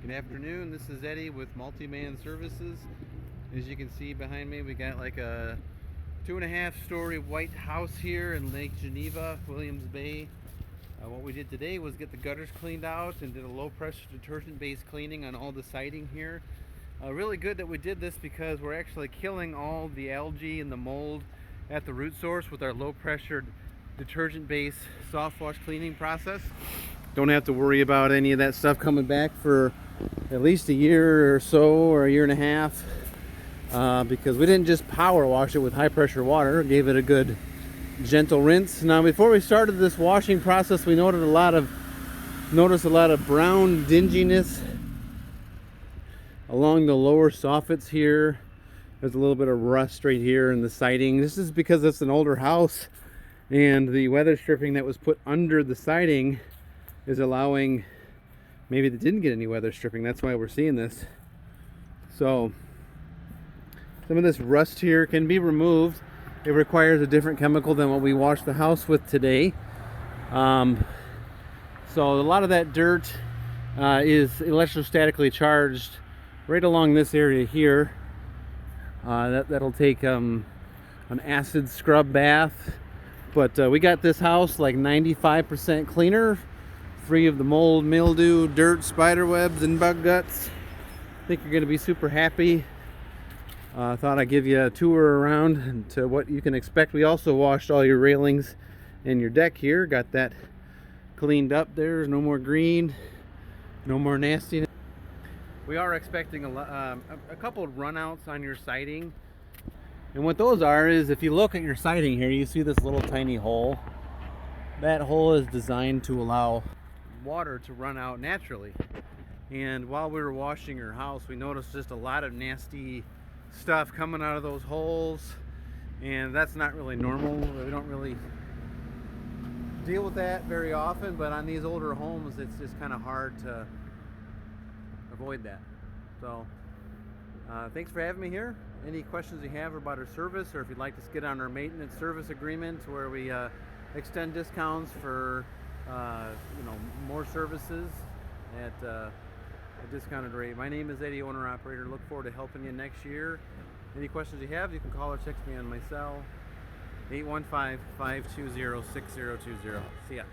Good afternoon, this is Eddie with Multi-Man Services. As you can see behind me, we got like a 2.5-story white house here in Lake Geneva, Williams Bay. What we did today was get the gutters cleaned out and did a low pressure detergent based cleaning on all the siding here. Really good that we did this because we're actually killing all the algae and the mold at the root source with our low pressure detergent based soft wash cleaning process. Don't have to worry about any of that stuff coming back for at least a year or so, or a year and a half, because we didn't just power wash it with high pressure water. Gave it a good gentle rinse. Now before we started this washing process, we noticed a lot of brown dinginess along the lower soffits here. There's a little bit of rust right here in the siding. This is because it's an older house and the weather stripping that was put under the siding is allowing, maybe they didn't get any weather stripping, that's why we're seeing this. So some of this rust here can be removed. It requires a different chemical than what we washed the house with today. So a lot of that dirt is electrostatically charged right along this area here. That'll take an acid scrub bath. But we got this house like 95% cleaner, free of the mold, mildew, dirt, spider webs, and bug guts. I think you're going to be super happy. Thought I'd give you a tour around to what you can expect. We also washed all your railings and your deck here. Got that cleaned up. There's no more green, no more nastiness. We are expecting a couple of runouts on your siding. And what those are is, if you look at your siding here, you see this little tiny hole. That hole is designed to allow water to run out naturally. And while we were washing your house, we noticed just a lot of nasty stuff coming out of those holes, and that's not really normal. We don't really deal with that very often, but on these older homes it's just kind of hard to avoid that. So thanks for having me here. Any questions you have about our service, or if you'd like to get on our maintenance service agreement where we extend discounts for more services at a discounted rate. My name is Eddie, owner operator. Look forward to helping you next year. Any questions you have, you can call or text me on my cell, 815-520-6020. See ya.